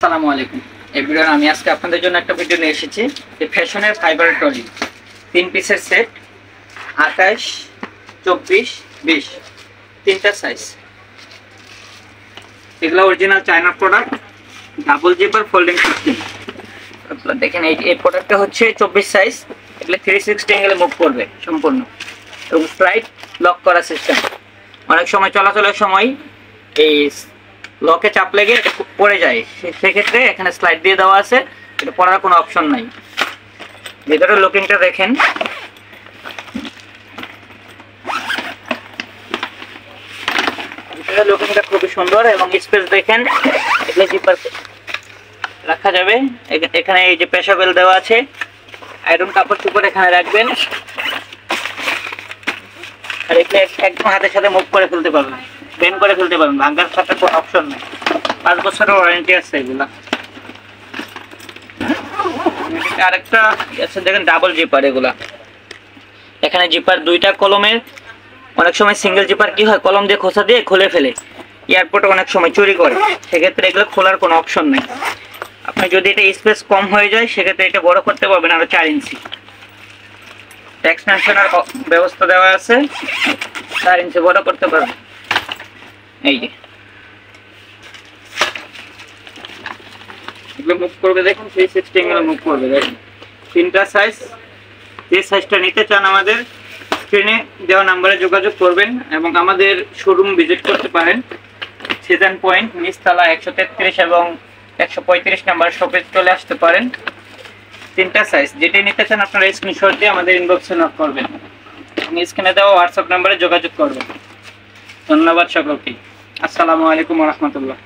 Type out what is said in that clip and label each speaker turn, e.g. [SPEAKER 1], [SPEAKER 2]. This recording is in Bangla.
[SPEAKER 1] আসসালামু আলাইকুম এভরিওয়ান, আমি আজকে আপনাদের জন্য একটা ভিডিও নিয়ে এসেছি যে ফ্যাশনের ফাইবার ট্রলি 3 পিসের সেট 28, 24, 20 তিনটা সাইজ। এগুলো original China product, double zipper folding system. আপনারা দেখেন এই প্রোডাক্টটা হচ্ছে 24 সাইজ। এগুলো 360 অ্যাঙ্গেলে মুভ করবে সম্পূর্ণ এবং স্লাইড লক করা সিস্টেম। অনেক সময় চলাচলের সময় এই লকে চাপ লেগে এটা পড়ে যায়, সেক্ষেত্রে এখানে স্লাইড দিয়ে দেওয়া আছে, এটা পড়ার কোনো অপশন নাই। ভেতরের লুকিংটা দেখেন, ভিতরের লুকিংটা খুবই সুন্দর এবং স্পেস দেখেন। এগুলো জিপার রাখা যাবে। এখানে এই যে প্রেসার বেল দেওয়া আছে, আয়রন কাপড় চোপড় এখানে রাখবেন, আর এগুলো একদম হাতের সাথে মুভ করে ফেলতে পারবেন, বেন্ড করে ফেলতে পারবেন, ভাঙার সাথে কোনো অপশন নেই। 5 বছরের ওয়ারেন্টি আছে এগুলা। আরেকটা আছে দেখেন, ডাবল জিপার। এগুলা এখানে জিপার দুইটা কলমের। অনেক সময় সিঙ্গেল জিপার কি হয়, কলম দিয়ে খোসা দিয়ে খুলে ফেলে, এয়ারপোর্টে অনেক সময় চুরি করে, সেক্ষেত্রে এগুলো খোলার কোনো অপশন নেই। আপনি যদি এটা স্পেস কম হয়ে যায়, সেক্ষেত্রে এটা বড় করতে পারবেন আরো 4 ইঞ্চি। এক্সটেনশনের ব্যবস্থা দেওয়া আছে, 4 ইঞ্চি বড় করতে পারবেন। এই যে এগুলো মুভ করবে দেখুন, 360 অ্যাঙ্গেলে মুভ করবে দেখুন। তিনটা সাইজ। যে সাইজটা নিতে চান আমাদের স্ক্রিনে দেওয়া নাম্বারে যোগাযোগ করবেন এবং আমাদের শোরুম ভিজিট করতে পারেন। সিজন পয়েন্ট নিচতলা 133 এবং 135 নাম্বার শপে চলে আসতে পারেন। তিনটা সাইজ, যেটি নিতে চান আপনারা স্ক্রিনশট দিয়ে আমাদের ইনবক্সে নক করবেন এবং স্ক্রিনে দেওয়া হোয়াটসঅ্যাপ নাম্বারে যোগাযোগ করবেন। ধন্যবাদ সকলকে। আসসালামু আলাইকুম ওয়া রাহমাতুল্লাহ।